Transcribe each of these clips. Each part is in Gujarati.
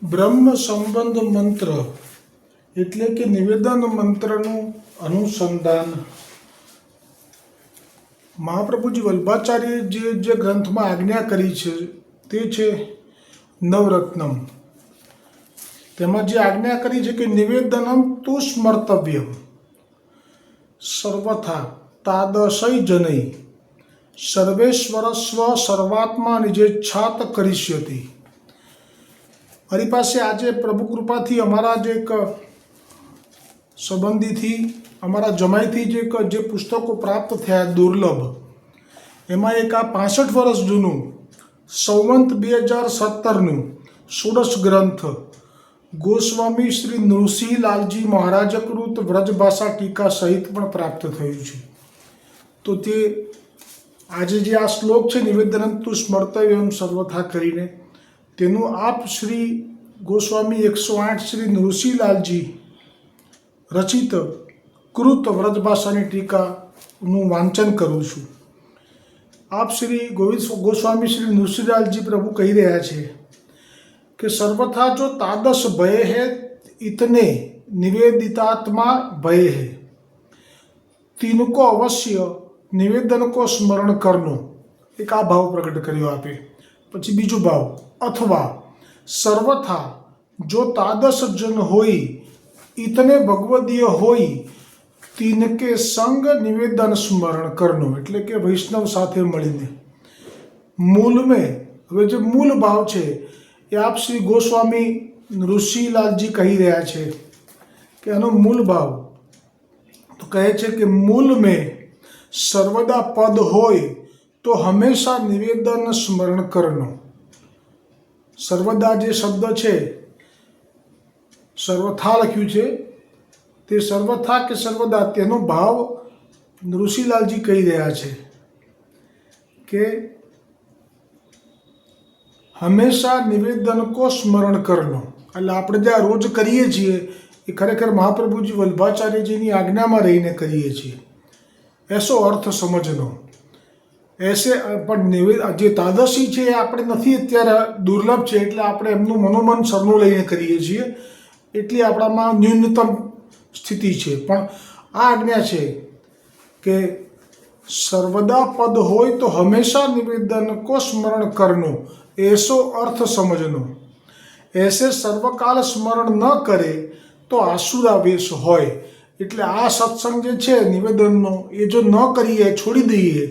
બ્રહ્મ સંબંધ મંત્ર એટલે કે નિવેદન મંત્રનું અનુસંધાન મહાપ્રભુજી વલ્ભાચાર્ય જે ગ્રંથમાં આજ્ઞા કરી છે તે છે નવરત્નમ. તેમાં જે આજ્ઞા કરી છે કે નિવેદનમ તુ સ્મર્તવ્યમ સર્વથા તાદશય જનૈ સર્વેશ્વરસ્વ સર્વાત્મા નિજેચ્છાત કરિષ્યતિ. મારી પાસે આજે પ્રભુ કૃપાથી અમારા જે એક સંબંધીથી અમારા જમાઈથી જે પુસ્તકો પ્રાપ્ત થયા દુર્લભ, એમાં એક આ 65 વર્ષ જૂનું સંવંત 2017નું ષોડશ ગ્રંથ ગોસ્વામી શ્રી નૃસિંહલાલજી મહારાજકૃત વ્રજભાષા ટીકા સહિત પણ પ્રાપ્ત થયું છે. તો તે આજે જે આ શ્લોક છે નિવેદનંતુ સ્મર્તવ્યમ સર્વથા કરીને, તેનું આપ શ્રી ગોસ્વામી 108 શ્રી નૃસિંહલાલજી રચિત કૃત વ્રજભાષાની ટીકાનું વાંચન કરું છું. આપ શ્રી ગોસ્વામી શ્રી નૃસિંહલાલજી પ્રભુ કહી રહ્યા છે કે સર્વથા જો તાદશ ભય હૈ ઇતને નિવેદિતાત્મા ભય હૈ, તીनको અવશ્ય નિવેદન કો સ્મરણ કરનો. એક આ ભાવ પ્રગટ કર્યો આપે. પછી બીજો ભાવ અથવા સર્વથા જો તાદશ જન હોય ઇતને ભગવદીય હોય તિનકે સંગ નિવેદન સ્મરણ કરનો, એટલે કે વૈષ્ણવ સાથે મળીને. મૂળ મેં હવે જે મૂળ ભાવ છે એ આપ શ્રી ગોસ્વામી નૃસિંહલાલજી કહી રહ્યા છે કે એનો મૂળ ભાવ તો કહે છે કે મૂળ મેં સર્વદા પદ હોય તો હંમેશા નિવેદન સ્મરણ કરનો. સર્વદા જે શબ્દ છે, સર્વથા લખ્યું છે, તે સર્વથા કે સર્વદા તેનો ભાવ નૃસિંહલાલજી કહી રહ્યા છે કે હંમેશા નિવેદન કો સ્મરણ કરનો. એટલે આપણે જે આ રોજ કરીએ છીએ એ ખરેખર મહાપ્રભુજી વલ્ભાચાર્યજીની આજ્ઞામાં રહીને કરીએ છીએ. એસો અર્થ સમજનો. એસે પણ જે તાદશી છે એ આપણે નથી, અત્યારે દુર્લભ છે એટલે આપણે એમનું મનોમન સરનું લઈને કરીએ છીએ, એટલી આપણામાં ન્યૂનતમ સ્થિતિ છે. પણ આ આજ્ઞા છે કે સર્વદા પદ હોય તો હંમેશા નિવેદન કો સ્મરણ કરનો, એસો અર્થ સમજનો. એસે સર્વકાલ સ્મરણ ન કરે તો આસુરાવેશ હોય. એટલે આ સત્સંગ જે છે નિવેદનનો એ જો ન કરીએ, છોડી દઈએ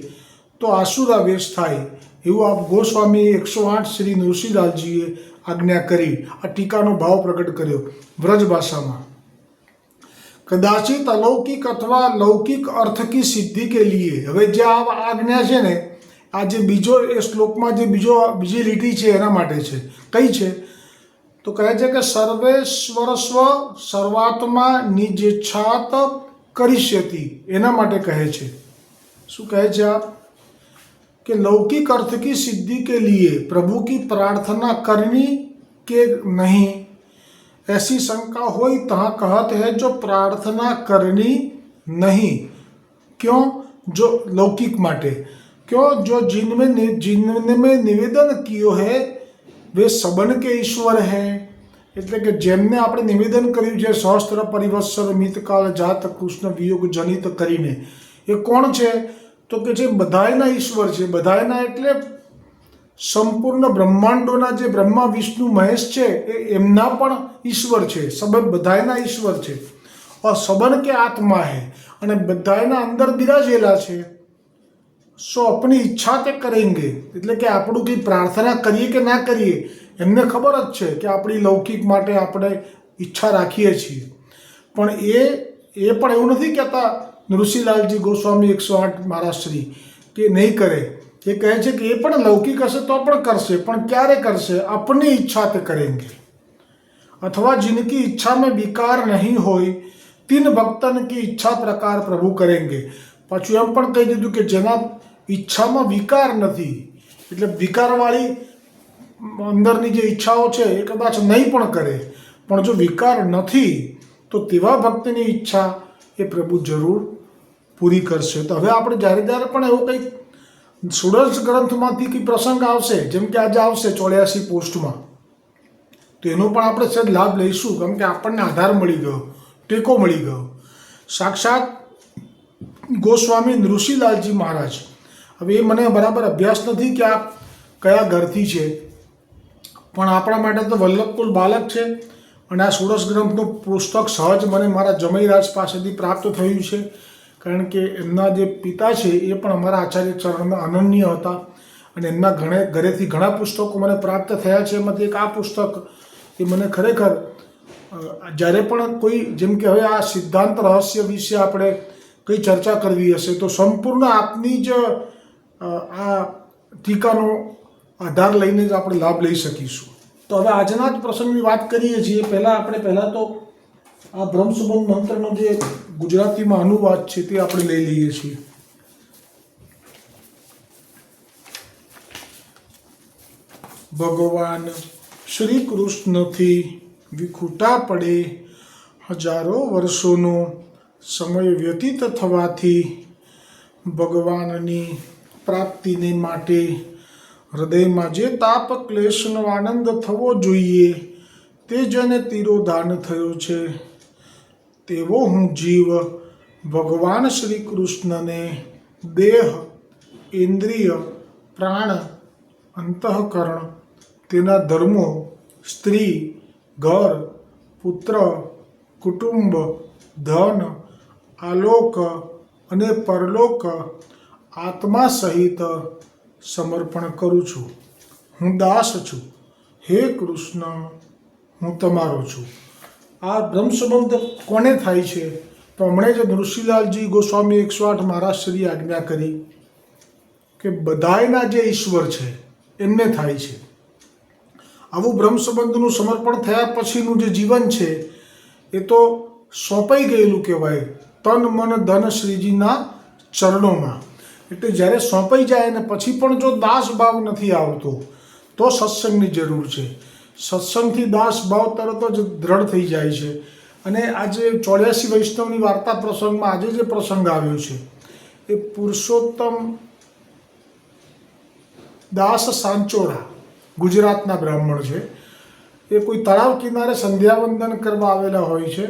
તો આસુરાવેશ થાય. એવું આપ ગોસ્વામી 108 શ્રી નૃસિંહલાલજીએ આજ્ઞા કરી. આ ટીકાનો ભાવ પ્રગટ કર્યો વ્રજભાષામાં. કદાચિત અલૌકિક અથવા લૌકિક અર્થ કી સિદ્ધિ કે લીએ. હવે જે આ આજ્ઞા છે ને, આ જે બીજો એ શ્લોકમાં જે બીજી લીટી છે એના માટે છે. કઈ છે તો કહે છે કે સર્વેશ્વરસ્વ સર્વાત્મા નિજેચ્છાત કરિષ્યતિ. એના માટે કહે છે. શું કહે છે આપ कि लौकिक अर्थ की सिद्धि के लिए प्रभु की प्रार्थना करनी के नहीं, ऐसी शंका हुई तहाँ कहते हैं जो प्रार्थना करनी नहीं. क्यों? जो लौकिक माटे. क्यों? जो जिनमें निवेदन कियो है वे सबन के ईश्वर हैं. એટલે કે જેમને આપણે નિવેદન કર્યું છે સહસ્ત્ર પરિવત્સર મિતકાળ જાત કૃષ્ણ વિયોગ જનિત કરીને, એ કોણ છે તો કે જે બધાયના ઈશ્વર છે. બધાયના એટલે સંપૂર્ણ બ્રહ્માંડોના જે બ્રહ્મા વિષ્ણુ મહેશ છે એ એમના પણ ઈશ્વર છે. સબન બધાયના ઈશ્વર છે. और सबन के आत्मा है અને બધાયના અંદર બિરાજેલા છે. સો આપણી ઈચ્છા તે કરેંગે. એટલે કે આપણું કંઈ પ્રાર્થના કરીએ કે ના કરીએ એમને ખબર જ છે કે આપણી લૌકિક માટે આપણે ઈચ્છા રાખીએ છીએ. પણ એ પણ એવું નથી કહેતા નૃસિંહલાલજી ગોસ્વામી 108 મહારાજશ્રી કે નહીં કરે. એ કહે છે કે એ પણ લૌકિક હશે તો પણ કરશે, પણ ક્યારે કરશે? આપની ઈચ્છા તે કરેંગે. અથવા जिनकी इच्छा में विकार नहीं હોય तीन भक्तन की इच्छा प्रकार प्रभु करेंगे. પાછું એમ પણ કહી દીધું કે જેના ઈચ્છામાં વિકાર નથી, એટલે વિકારવાળી અંદરની જે ઈચ્છાઓ છે એ કદાચ નહીં પણ કરે, પણ જો વિકાર નથી તો તેવા ભક્તની ઈચ્છા એ પ્રભુ જરૂર પૂરી કરશે. તો હવે આપણે જ્યારે પણ એવો કંઈક ષોડશ ગ્રંથમાંથી કંઈ પ્રસંગ આવશે, જેમ કે આજે આવશે 84 પોસ્ટમાં, તો એનો પણ આપણે સહેજ લાભ લઈશું, કેમ કે આપણને આધાર મળી ગયો, ટેકો મળી ગયો. સાક્ષાત ગોસ્વામી ઋષિલાલજી મહારાજ. હવે એ મને બરાબર અભ્યાસ નથી કે આ કયા ઘરથી છે, પણ આપણા માટે તો વલ્લભકુલ બાલક છે. અને આ ષોડશ ગ્રંથનું પુસ્તક સહજ મને મારા જમૈરાજ પાસેથી પ્રાપ્ત થયું છે, કારણ કે એમના જે પિતા છે એ પણ અમારા આચાર્ય ચરણમાં અનન્ય હતા અને એમના ઘરેથી ઘણા પુસ્તકો મને પ્રાપ્ત થયા છે. એમાંથી એક આ પુસ્તક એ મને ખરેખર જ્યારે પણ કોઈ, જેમ કે હવે આ સિદ્ધાંત રહસ્ય વિશે આપણે કંઈ ચર્ચા કરવી હશે તો સંપૂર્ણ આપની જ આ ટીકાનો આધાર લઈને જ આપણે લાભ લઈ શકીશું. તો હવે આજના જ પ્રસંગની વાત કરીએ છીએ. પહેલાં તો આ બ્રહ્મસંબંધ મંત્રનો જે ગુજરાતીમાં અનુવાદ છે તે આપણે લઈ લઈએ છીએ. ભગવાન શ્રી કૃષ્ણથી વિખૂટા પડે હજારો વર્ષોનો સમય વ્યતીત થવાથી ભગવાનની પ્રાપ્તિને માટે હૃદયમાં જે તાપ ક્લેશનો આનંદ થવો જોઈએ તે જેને તિરોધાન થયો છે, તેવો હું જીવ ભગવાન શ્રી કૃષ્ણને દેહ, ઇન્દ્રિય, પ્રાણ, અંતઃકરણ, તેના ધર્મો, સ્ત્રી, ઘર, પુત્ર, કુટુંબ, ધન, આલોક અને પરલોક આત્મા સહિત સમર્પણ કરું છું. હું દાસ છું. હે કૃષ્ણ, હું તમારો છું. આ બ્રહ્મસંબંધ કોને થાય છે? તો હમણાં જ ઋષિલાલજી ગોસ્વામી 108 મહારાજશ્રીએ આજ્ઞા કરી કે બધાયના જે ઈશ્વર છે એમને થાય છે. આવું બ્રહ્મસંબંધનું સમર્પણ થયા પછીનું જે જીવન છે એ તો સોંપાઈ ગયેલું કહેવાય, તન મન ધન શ્રીજીના ચરણોમાં. એટલે જ્યારે સોંપાઈ જાય અને પછી પણ જો દાસ ભાવ નથી આવતો તો સત્સંગની જરૂર છે. સત્સંગથી દાસ ભાવ તરત જ દ્રઢ થઈ જાય છે. અને આજે 84 વૈષ્ણવની વાર્તા પ્રસંગમાં આજે જે પ્રસંગ આવ્યો છે એ પુરુષોત્તમ દાસ સાંચોરા ગુજરાતના બ્રાહ્મણ છે. એ કોઈ તળાવ કિનારે સંધ્યાવંદન કરવા આવેલા હોય છે.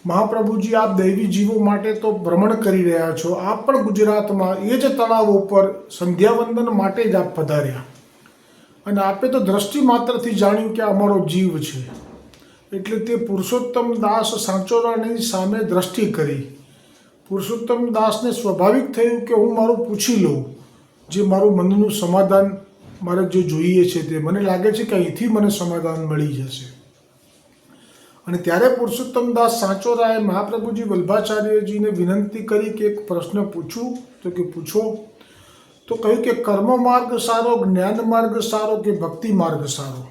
મહાપ્રભુજી આપ દૈવી જીવો માટે તો ભ્રમણ કરી રહ્યા છો, આપ પણ ગુજરાતમાં એ જ તળાવ ઉપર સંધ્યાવંદન માટે જ આપ પધાર્યા અને આપે તો દ્રષ્ટિ માત્રથી જાણ્યું કે અમારો જીવ છે. એટલે તે પુરુષોત્તમ દાસ સાંચોરાની સામે દ્રષ્ટિ કરી. પુરુષોત્તમ દાસને સ્વાભાવિક થયું કે હું મારું પૂછી લઉં, જે મારું મનનું સમાધાન મારે જે જોઈએ છે તે મને લાગે છે કે અહીંથી મને સમાધાન મળી જશે. અને ત્યારે પુરુષોત્તમ દાસ સાંચોરાએ મહાપ્રભુજી વલ્ભાચાર્યજીને વિનંતી કરી કે એક પ્રશ્ન પૂછું? તો કે પૂછો. તો કહ્યું કે કર્મ માર્ગ સારો, જ્ઞાન માર્ગ સારો કે ભક્તિ માર્ગ સારો?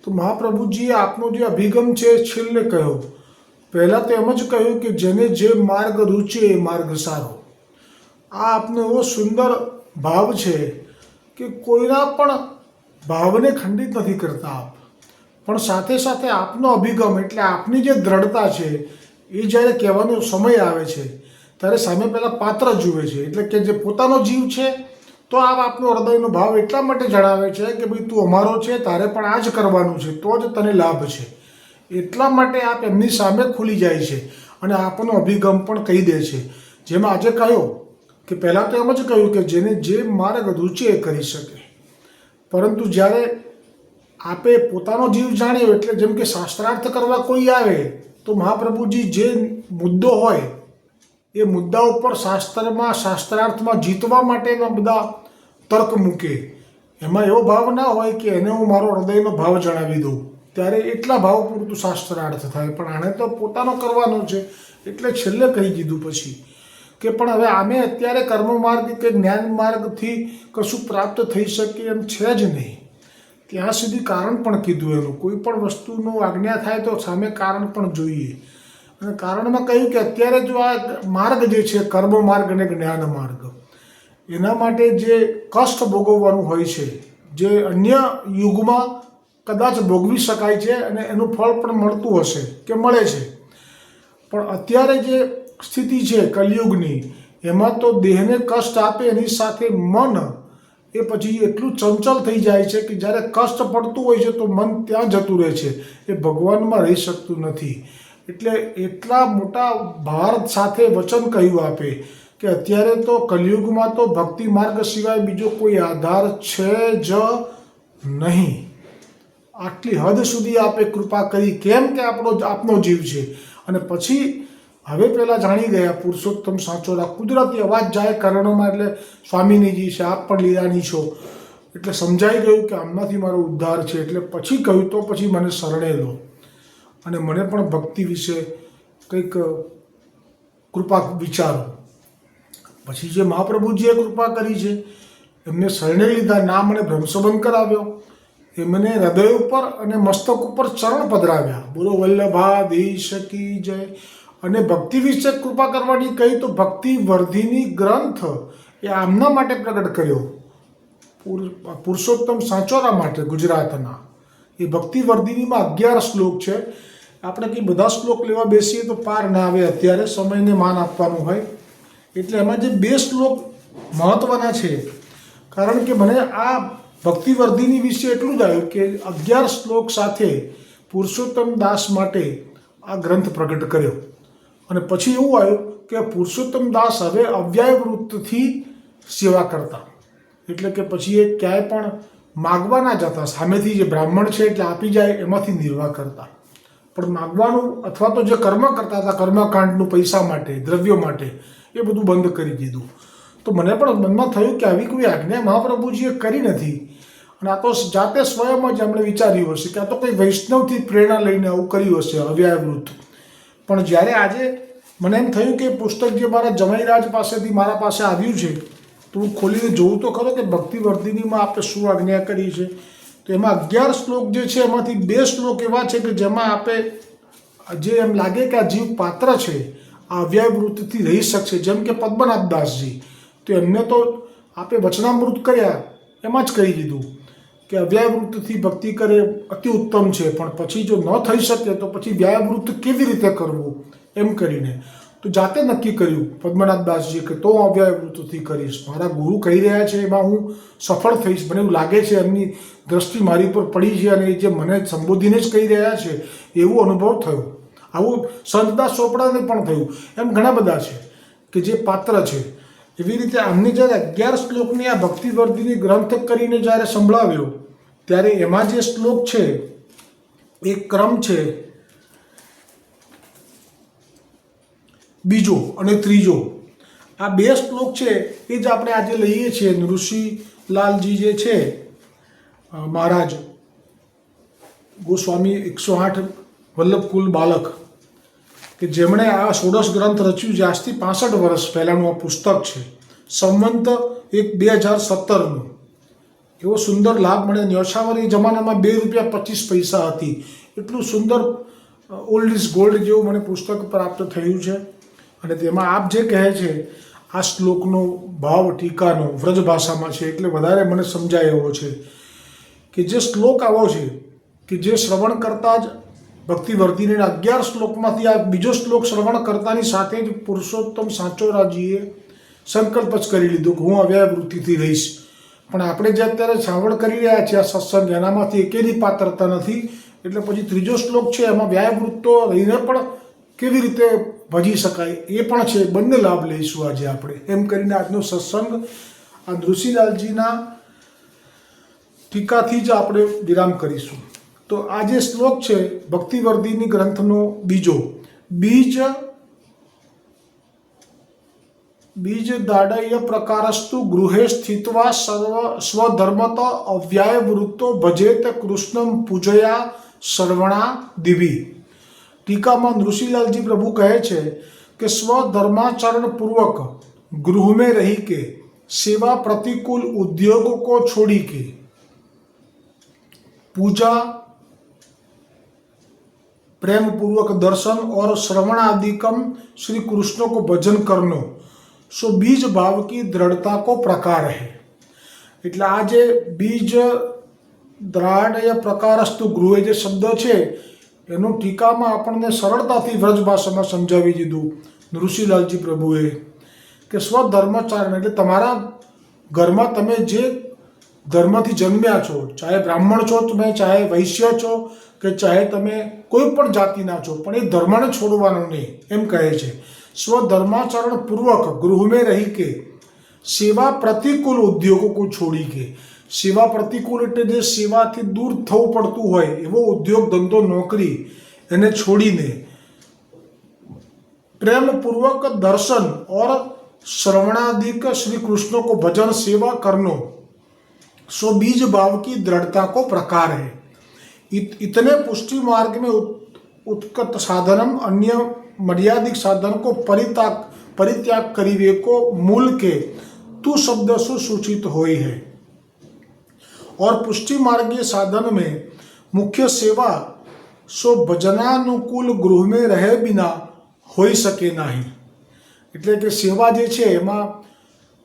તો મહાપ્રભુજીએ આપનો જે અભિગમ છે છેલ્લે કહ્યો. પહેલાં તો એમ જ કહ્યું કે જેને જે માર્ગ રૂચે એ માર્ગ સારો. આ આપનો એવો સુંદર ભાવ છે કે કોઈના પણ ભાવને ખંડિત નથી કરતા આપ, પણ સાથે સાથે આપનો અભિગમ એટલે આપની જે દ્રઢતા છે એ જ્યારે કહેવાનો સમય આવે છે ત્યારે સામે પહેલાં પાત્ર જુએ છે. એટલે કે જે પોતાનો જીવ છે તો આપ આપનો હૃદયનો ભાવ એટલા માટે જણાવે છે કે ભાઈ તું અમારો છે, તારે પણ આ જ કરવાનું છે, તો જ તને લાભ છે. એટલા માટે આપ એમની સામે ખુલી જાય છે અને આપનો અભિગમ પણ કહી દે છે. જેમાં આજે કહ્યું કે પહેલાં તો એમ જ કહ્યું કે જેને જે માર્ગ રૂચે એ કરી શકે, પરંતુ જ્યારે આપે પોતાનો જીવ જાણ્યો એટલે જેમ કે શાસ્ત્રાર્થ કરવા કોઈ આવે તો મહાપ્રભુજી જે મુદ્દો હોય એ મુદ્દા ઉપર શાસ્ત્રાર્થમાં જીતવા માટેના બધા તર્ક મૂકે. એમાં એવો ભાવ ના હોય કે એને હું મારો હૃદયનો ભાવ જણાવી દઉં, ત્યારે એટલા ભાવ પૂરતું શાસ્ત્રાર્થ થાય. પણ આને તો પોતાનો કરવાનો છે એટલે છેલ્લે કહી દીધું પછી કે પણ હવે આમે અત્યારે કર્મ માર્ગ કે જ્ઞાન માર્ગથી કશું પ્રાપ્ત થઈ શકે એમ છે જ નહીં. ત્યાં સુધી કારણ પણ કીધું એનું. કોઈ પણ વસ્તુનું આજ્ઞા થાય તો સામે કારણ પણ જોઈએ. અને કારણમાં કહ્યું કે અત્યારે જો આ માર્ગ જે છે કર્મ માર્ગ અને જ્ઞાન માર્ગ, એના માટે જે કષ્ટ ભોગવવાનું હોય છે, જે અન્ય યુગમાં કદાચ ભોગવી શકાય છે અને એનું ફળ પણ મળતું હશે કે મળે છે, પણ અત્યારે જે સ્થિતિ છે કલિયુગની એમાં તો દેહને કષ્ટ આપે એની સાથે મન એ પછી એટલું ચંચલ થઈ જાય છે કે જ્યારે કષ્ટ પડતું હોય છે તો મન ત્યાં જતું રહે છે, એ ભગવાનમાં રહી શકતું નથી. એટલે એટલા મોટા ભારત સાથે વચન કહ્યું આપે કે અત્યારે તો કલિયુગમાં તો ભક્તિ માર્ગ સિવાય બીજો કોઈ આધાર છે જ નહીં. આટલી હદ સુધી આપે કૃપા કરી, કેમ કે આપનો જીવ છે. અને પછી હવે પહેલાં જાણી ગયા પુરુષોત્તમ સાચોરા, કુદરતી અવાજ જાય કર્ણોમાં, એટલે સ્વામિનીજી છે, આપ પણ લીલાની છો, એટલે સમજાઈ ગયું કે આમનાથી મારો ઉદ્ધાર છે. એટલે પછી કહ્યું તો પછી મને શરણે લો અને મને પણ ભક્તિ વિશે કંઈક કૃપા વિચારો. પછી જે મહાપ્રભુજીએ કૃપા કરી છે એમને શરણે લીધા, નામ અને ભ્રમસંબંધ કરાવ્યો, એમને હૃદય ઉપર અને મસ્તક ઉપર ચરણ પધરાવ્યા. બોલો વલ્લભાધીશ કી જય. અને ભક્તિ વિશે કૃપા કરવાની કહી તો ભક્તિ વર્ધિની ગ્રંથ એ આમના માટે પ્રગટ કર્યો, પુરુષોત્તમ સાચોરા માટે, ગુજરાતના. એ ભક્તિ વર્ધિનીમાં 11 શ્લોક છે. આપણે કંઈ બધા શ્લોક લેવા બેસીએ તો પાર ના આવે, અત્યારે સમયને માન આપવાનું હોય. એટલે એમાં જે 2 શ્લોક મહત્ત્વના છે, કારણ કે મને આ ભક્તિવર્ધિની વિશે એટલું જ આવ્યું કે 11 શ્લોક સાથે પુરુષોત્તમ દાસ માટે આ ગ્રંથ પ્રગટ કર્યો. અને પછી એવું આવ્યું કે પુરુષોત્તમ દાસ હવે અવ્યાયવૃત્તથી સેવા કરતા, એટલે કે પછી એ ક્યાંય પણ માગવા ના જતા, સામેથી જે બ્રાહ્મણ છે એટલે આપી જાય એમાંથી નિર્વાહ કરતા. પણ માગવાનું અથવા તો જે કર્મ કરતા હતા કર્મકાંડનું પૈસા માટે, દ્રવ્યો માટે, એ બધું બંધ કરી દીધું. તો મને પણ મનમાં થયું કે આવી કોઈ આજ્ઞા મહાપ્રભુજીએ કરી નથી, અને આ તો જાતે સ્વયં જ એમણે વિચાર્યું હશે કે આ તો કંઈ વૈષ્ણવથી પ્રેરણા લઈને આવું કર્યું હશે, અવ્યાયવૃત્ત. પણ જ્યારે આજે મને એમ થયું કે પુસ્તક જે મારા જમાઈરાજ પાસેથી મારા પાસે આવ્યું છે તો હું ખોલીને જોઉં તો ખરો કે ભક્તિવર્ધિનીમાં આપણે શું આજ્ઞા કરી છે. તો એમાં 11 શ્લોક જે છે એમાંથી 2 શ્લોક એવા છે કે જેમાં આપે જે એમ લાગે કે આ જીવ પાત્ર છે, આ અવ્યાયવૃત્તથી રહી શકશે. જેમ કે પદ્મનાભ દાસજી, તો એમને તો આપે વચનામૃત કર્યા એમાં જ કહી દીધું કે અવ્યાયવૃત્તથી ભક્તિ કરે અતિ ઉત્તમ છે, પણ પછી જો ન થઈ શકે તો પછી વ્યાયવૃત્ત કેવી રીતે કરવું એમ કરીને તો જાતે નક્કી કર્યું પદ્મનાભ દાસજીએ કે તો હું અવ્યાયવૃત્તથી કરીશ. મારા ગુરુ કહી રહ્યા છે એમાં હું સફળ થઈશ. મને એવું લાગે છે એમની દ્રષ્ટિ મારી પર પડી છે અને એ જે મને સંબોધીને જ કહી રહ્યા છે એવું અનુભવ થયો. આવું સંતદાસ ચોપડાને પણ થયું. એમ ઘણા બધા છે કે જે પાત્ર છે. એવી રીતે અમને જ્યારે 11 શ્લોકની આ ભક્તિવર્ધિની ગ્રંથ કરીને જ્યારે સંભળાવ્યો ત્યારે એમાં જે શ્લોક છે એ ક્રમ છે બીજો અને ત્રીજો. આ 2 શ્લોક છે એ જ આપણે આજે લઈએ છીએ. ઋષિલાલજી જે છે મહારાજ ગોસ્વામી 108 વલ્લભકુલ બાલક, કે જેમણે આ ષોડશ ગ્રંથ રચ્યું છે, આજથી 65 વર્ષ પહેલાંનું આ પુસ્તક છે. સંવંત 2017નું. એવો સુંદર લાભ મળે. ન્યોછાવર એ જમાનામાં ₹2.25 હતી. એટલું સુંદર ઓલ્ડ ઇઝ ગોલ્ડ જેવું મને પુસ્તક પ્રાપ્ત થયું છે. અને તેમાં આપ જે કહે છે આ શ્લોકનો ભાવ ટીકાનો વ્રજ ભાષામાં છે, એટલે વધારે મને સમજાય એવો છે કે જે શ્લોક આવો છે કે જે શ્રવણ કરતાં જ ભક્તિવર્ધિનીના 11 શ્લોકમાંથી આ બીજો શ્લોક શ્રવણ કરતાની સાથે જ પુરુષોત્તમ સાચોરાજીએ સંકલ્પ જ કરી લીધો કે હું અવ્યાયવૃત્તિથી રહીશ. પણ આપણે જે અત્યારે શ્રાવણ કરી રહ્યા છીએ આ સત્સંગ, એનામાંથી એકેની પાત્રતા નથી. એટલે પછી ત્રીજો શ્લોક છે એમાં વ્યાયવૃત્તો રહીને પણ કેવી રીતે ભજી શકાય એ પણ છે. બંને લાભ લઈશું આજે આપણે. એમ કરીને આજનો સત્સંગ આ ઋષિલાલજીના ટીકાથી જ આપણે વિરામ કરીશું. તો આ જે શ્લોક છે ભક્તિવર્ધિની ગ્રંથનો બીજો, બીજ દાડય પ્રકારસ્તુ ગૃહે સ્થિત્વા સ્વધર્મત અવ્યાયવૃત્તો ભજેત કૃષ્ણમ પૂજયા સર્વણા દિવી. ટીકામાં ઋષિલાલજી પ્રભુ કહે છે કે સ્વધર્માચરણ પૂર્વક गृह में रही के सेवा प्रतिकूल उद्योगों को छोड़ी के पूजा प्रेम पूर्वक दर्शन और श्रवण आदिकम श्री कृष्ण को भजन करनो सो बीज भाव की दृढ़ता को प्रकार है। એટલે આ જે બીજ દ્રાઢ પ્રકારસ્તુ ગૃહે જે શબ્દ છે એનું ટીકામાં આપણને સરળતાથી વ્રજ ભાષામાં સમજાવી દીધું ઋષિલાલજી પ્રભુએ કે સ્વધર્મચારણ એટલે તમારા ઘરમાં તમે જે ધર્મથી જન્મ્યા છો, ચાહે બ્રાહ્મણ છો તમે, ચાહે વૈશ્ય છો કે ચાહે તમે કોઈ પણ જાતિના છો, પણ એ ધર્મને છોડવાનો નહીં, એમ કહે છે। स्वधर्माचरण पूर्वक गृह में रही के सेवा प्रतिकूल उद्योगों को छोड़ी के, સેવા પ્રતિકૂળ એટલે જે સેવાથી દૂર થવું પડતું હોય એવો ઉદ્યોગ ધંધો નોકરી એને છોડીને प्रेम पूर्वक दर्शन और श्रवणादिक श्री कृष्ण को भजन सेवा करनो सो बीज भाव की दृढ़ता को प्रकार है। इतने पुष्टि मार्ग में उत्कट साधनम अन्य मर्यादिक साधन को परित्याग करीवे को मूल के तू शब्द सुसूचित होई है। और पुष्टि मार्गीय साधन में मुख्य सेवा सो भजनानुकूल गृह में रहे बिना હોઈ શકે નહીં। એટલે કે સેવા જે છે એમાં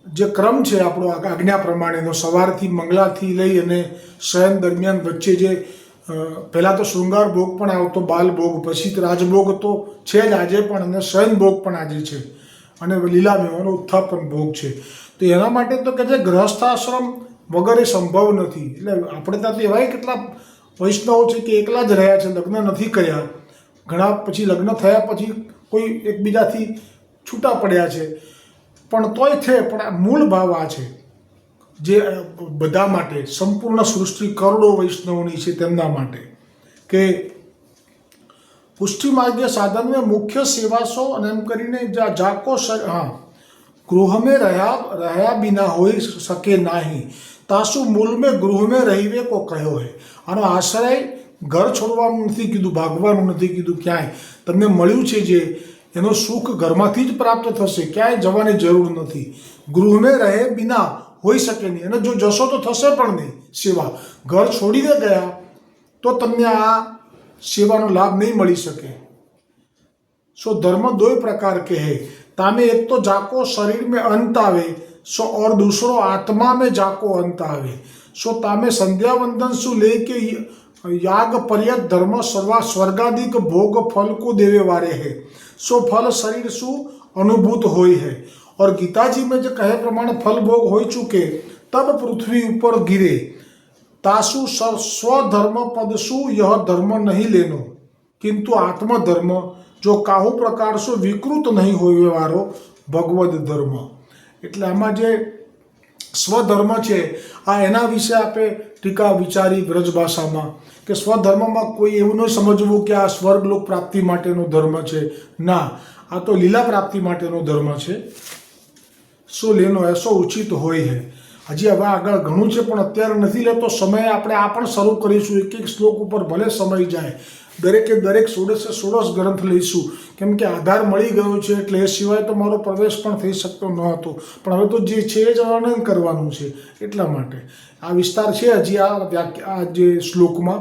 જે ક્રમ છે આપણો આજ્ઞા પ્રમાણેનો, સવારથી મંગલાથી લઈ અને શયન દરમિયાન વચ્ચે જે પહેલાં તો શૃંગાર ભોગ પણ આવતો, બાલ ભોગ, પછી રાજભોગ તો છે જ આજે પણ, અને શયન ભોગ પણ આજે છે, અને લીલામેવાનો ઉત્થાપન ભોગ છે। તો એના માટે તો કે જે ગૃહસ્થાશ્રમ વગર એ સંભવ નથી। એટલે આપણે ત્યાં તો એવાય કેટલા વૈષ્ણવો છે કે એકલા જ રહ્યા છે, લગ્ન નથી કર્યા, ઘણા પછી લગ્ન થયા પછી કોઈ એકબીજાથી છૂટા પડ્યા છે, પણ તોય છે, પણ આ મૂળ ભાવ આ છે જે બધા માટે, સંપૂર્ણ સૃષ્ટિ કરોડો વૈષ્ણવની છે તેમના માટે, કે પુષ્ટિ માર્ગીય સાધન में मुख्य सेवा सो અને એમ કરીને જાકો गृह में રહ્યા बिना હોઈ શકે નહીં, તાસુ મૂળ में गृह में રહીવે को કહ્યો है। આનો આશ્રય ઘર છોડવાનું નથી કીધું, ભાગવાનું નથી કીધું, ક્યાંય તમને મળ્યું છે જે એનો સુખ ઘરમાંથી જ પ્રાપ્ત થશે, ક્યાંય જવાની જરૂર નથી। ગૃહ में રહે બિના હોઈ શકે નહીં, અને જો જશો તો થશે પણ નહીં સેવા, ઘર છોડીને ગયા તો તમને આ સેવાનો લાભ નહીં મળી શકે। सो धर्म दो प्रकार के है, तामे एक तो जाको शरीर में अंत आवे, सो और दूसरो आत्मा में जाको अंत आवे। सो तामे संध्या वंदन सु लेके याग पर्यत धर्म सर्वा स्वर्गादिक भोग फल को देवे वारे है, सो फल शरीर सु अनुभूत होई है। और गीता जी में जो कहे प्रमाण फल भोग हो चुके तब पृथ्वी ऊपर गिरे, तासु स्वधर्म पद सु यह धर्म नहीं लेनो, किंतु आत्मधर्म जो काहू प्रकार सु विकृत नहीं होवे वारो भगवद धर्म। એટલે આમાં જે સ્વધર્મ છે આ એના વિશે આપણે ટીકા વિચારી બ્રજ ભાષામાં, કે સ્વધર્મમાં કોઈ એવું ન સમજવું કે આ સ્વર્ગલોક પ્રાપ્તિ માટેનો ધર્મ છે, ના, આ તો લીલા પ્રાપ્તિ માટેનો ધર્મ છે। સો લેનો એસો ઉચિત હોય છે। હજી હવે આગળ ઘણું છે પણ અત્યારે નથી લેતો સમય, આપણે આ પણ શરૂ કરીશું, એક એક શ્લોક ઉપર ભલે સમય જાય, દરેકે દરેક 16 ગ્રંથ લઈશું, કેમ કે આધાર મળી ગયો છે, એટલે એ સિવાય તો મારો પ્રવેશ પણ થઈ શકતો ન હતો, પણ હવે તો જે છે એ જ વર્ણન કરવાનું છે, એટલા માટે આ વિસ્તાર છે હજી આ જે શ્લોકમાં,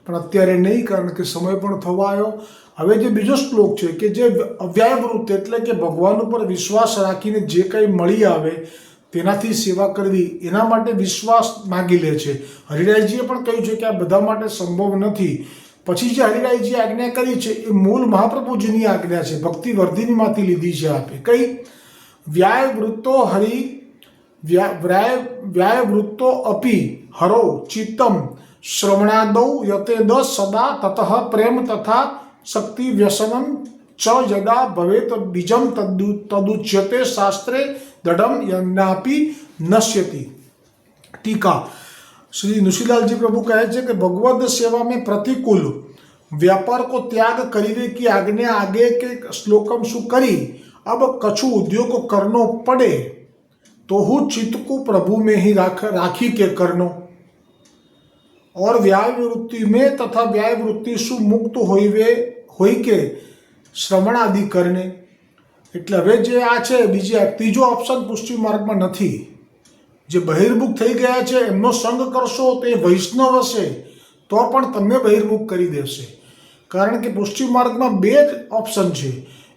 પણ અત્યારે નહીં, કારણ કે સમય પણ થવા આવ્યો। હવે જે બીજો શ્લોક છે કે જે અવ્યાયવૃત્ત એટલે કે ભગવાન ઉપર વિશ્વાસ રાખીને જે કંઈ મળી આવે તેનાથી સેવા કરવી, એના માટે વિશ્વાસ માગી લે છે। હરિરાયજીએ પણ કહ્યું છે કે આ બધા માટે સંભવ નથી। પછી જે હરિરાયજીએ આજ્ઞા કરી છે એ મૂળ મહાપ્રભુજીની આજ્ઞા છે, ભક્તિ વર્ધિનીમાંથી લીધી છે આપે, કઈ વ્યાયવૃત્તો અપી હરો ચિત્તમ શ્રવણાદૌ યતેદ સદા તતઃ પ્રેમ તથા શક્તિ વ્યસનમ ચ યદા ભવેત બીજમ તદુચ્યતે શાસ્ત્રે દઢમ યજ્ઞાપી નશ્યતિ। ટીકા श्री नुशीलाल जी प्रभु कहे छे कि भगवद सेवा में प्रतिकूल व्यापार को त्याग करीवे की आज्ञा आगे के श्लोकम सु करी, अब कछु उद्योग करनो पड़े तो हूँ चित्त को प्रभु में ही राखी के करनो, और व्यायवृत्ति में तथा व्यायवृत्ति सु मुक्त होई के श्रवण आदि करने। એટલે હવે જે આ છે બીજી ત્રીજો ઓપ્શન પુષ્ટિ માર્ગમાં નથી। જે બહિર્મુખ થઈ ગયા છે એમનો સંગ કરશો તો એ વૈષ્ણવ હશે તો પણ તમને બહિર્મુખ કરી દેશે, કારણ કે પુષ્ટિ માર્ગમાં બે જ ઓપ્શન છે,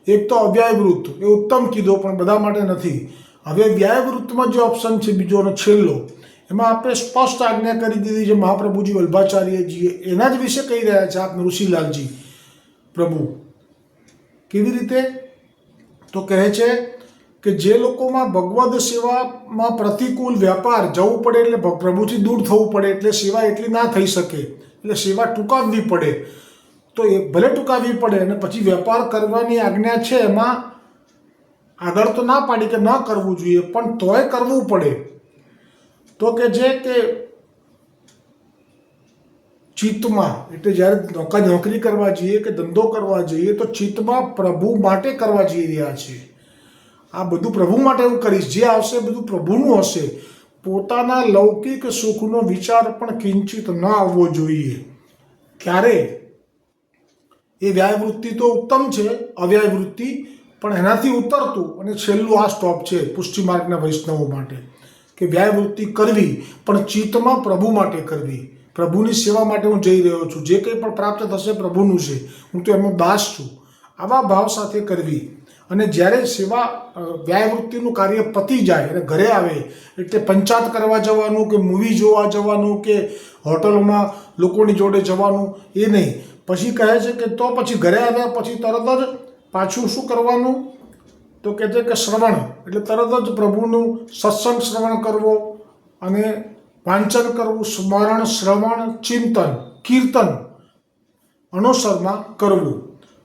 એક તો અવ્યાયવૃત્ત, એ ઉત્તમ કીધો પણ બધા માટે નથી। હવે વ્યાયવૃત્તમાં જે ઓપ્શન છે બીજો અને છેલ્લો, એમાં આપણે સ્પષ્ટ આજ્ઞા કરી દીધી છે મહાપ્રભુજી વલ્ભાચાર્યજીએ, એના જ વિશે કહી રહ્યા છે આપ ઋષિલાલજી પ્રભુ। કેવી રીતે? તો કહે છે કે જે લોકોમાં ભગવદ સેવામાં પ્રતિકૂળ વ્યાપાર જવું પડે એટલે પ્રભુથી દૂર થવું પડે એટલે સેવા એટલી ના થઈ શકે, એટલે સેવા ટૂંકાવવી પડે, તો એ ભલે ટૂંકાવવી પડે અને પછી વેપાર કરવાની આજ્ઞા છે એમાં આગળ તો ના પાડી કે ન કરવું જોઈએ, પણ તોય કરવું પડે. તો કે જે કે ચિત્તમાં, એટલે જ્યારે નોકરી કરવા જઈએ કે ધંધો કરવા જઈએ તો ચિત્તમાં પ્રભુ માટે કરવા જઈ રહ્યા છે. આ બધું પ્રભુ માટે હું કરીશ, જે આવશે બધું પ્રભુનું હશે. પોતાના લૌકિક સુખનો વિચાર પણ કિંચિત ન આવવો જોઈએ. ત્યારે એ વ્યાયવૃત્તિ તો ઉત્તમ છે, અવ્યાય વૃત્તિ, પણ એનાથી ઉતરતું અને છેલ્લું આ સ્ટોપ છે પુષ્ટિ માર્ગના વૈષ્ણવો માટે, કે વ્યાયવૃત્તિ કરવી પણ ચિત્તમાં પ્રભુ માટે કરવી. પ્રભુની સેવા માટે હું જઈ રહ્યો છું, જે કંઈ પણ પ્રાપ્ત થશે પ્રભુનું છે, હું તો એમનો દાસ છું, આવા ભાવ સાથે કરવી. અને જ્યારે સેવા વ્યાયવૃત્તિનું કાર્ય પતી જાય અને ઘરે આવે એટલે પંચાયત કરવા જવાનું કે મૂવી જોવા જવાનું કે હોટલમાં લોકોની જોડે જવાનું એ નહીં. પછી કહે છે કે તો પછી ઘરે આવ્યા પછી તરત જ પાછું શું કરવાનું, તો કહે છે કે શ્રવણ, એટલે તરત જ પ્રભુનું સત્સંગ શ્રવણ કરવો અને વાંચન કરવું, સ્મરણ, શ્રવણ, ચિંતન, કીર્તન અનુસરમાં કરવું.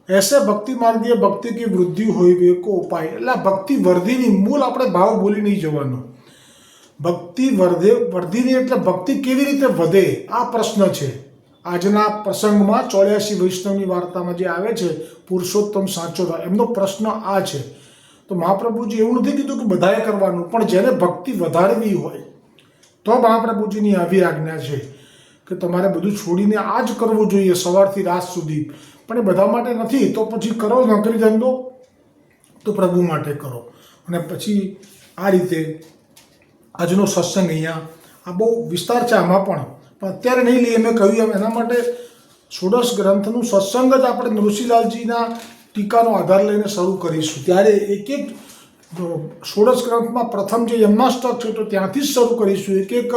ऐसे भक्ति मार्गीय भक्ति की वृद्धि હોય વેકો ઉપાય. એટલે ભક્તિ વર્ધિની મૂળ આપણે ભાવ ભૂલી નહીં જવાનો. ભક્તિ વર્ધિની એટલે ભક્તિ કેવી રીતે વધે આ પ્રશ્ન છે આજના પ્રસંગમાં. 84 વૈષ્ણવની વાર્તામાં જે આવે છે પુરુષોત્તમ સાચોરા, એમનો પ્રશ્ન આ છે. તો મહાપ્રભુજી એવું નથી કીધું કે બધાએ કરવાનું, પણ જેને ભક્તિ વધારવી હોય તો મહાપ્રભુજીની આવી આજ્ઞા છે કે તમારે બધું છોડીને આ જ કરવું જોઈએ સવારથી રાત સુધી. પણ એ બધા માટે નથી, તો પછી કરો નોકરી ધંધો તો પ્રભુ માટે કરો. અને પછી આ રીતે આજનો સત્સંગ અહીંયા, આ બહુ વિસ્તાર છે આમાં પણ અત્યારે નહીં લઈએ. મેં કહ્યું એમ એના માટે ષોડશ ગ્રંથનું સત્સંગ જ આપણે નૃસિંહલાલજીના ટીકાનો આધાર લઈને શરૂ કરીશું. ત્યારે એક એક ષોડશ ગ્રંથમાં પ્રથમ જે યમનાષ્ટક છે તો ત્યાંથી જ શરૂ કરીશું. એક એક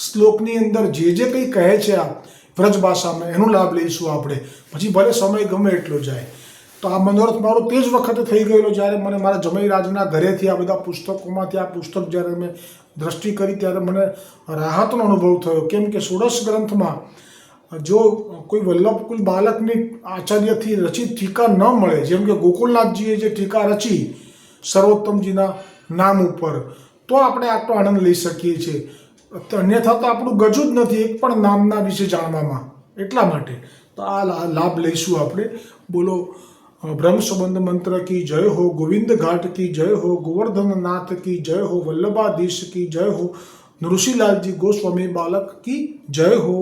શ્લોકની અંદર જે કંઈ કહે છે આ વ્રજ ભાષામાં એનો લાભ લઈશું આપણે. પછી ભલે સમય ગમે એટલો જાય. તો આ મનોરથ મારો તે જ વખતે થઈ ગયેલો જ્યારે મને મારા જમૈરાજના ઘરેથી આ બધા પુસ્તકોમાંથી આ પુસ્તક જ્યારે મેં દ્રષ્ટિ કરી ત્યારે મને રાહતનો અનુભવ થયો. કેમ કે ષોડશ ગ્રંથમાં જો કોઈ વલ્લભકુલ બાલકની આચાર્યથી રચિત ટીકા ન મળે, જેમ કે ગોકુલનાથજીએ જે ટીકા રચી સર્વોત્તમજીના નામ ઉપર, તો આપણે આટલો આનંદ લઈ શકીએ છીએ. અન્યથા તો આપણું ગજુ જ નથી એક પણ નામના વિશે જાણવામાં. એટલા માટે તો આ લાભ લઈશું આપણે. બોલો બ્રહ્મ સંબંધ મંત્ર કી જય હો, ગોવિંદ ઘાટ કી જય હો, ગોવર્ધનનાથ કી જય હો, વલ્લભાધીશ કી જય હો, નૃસિંહલાલજી ગોસ્વામી બાલક કી જય હો.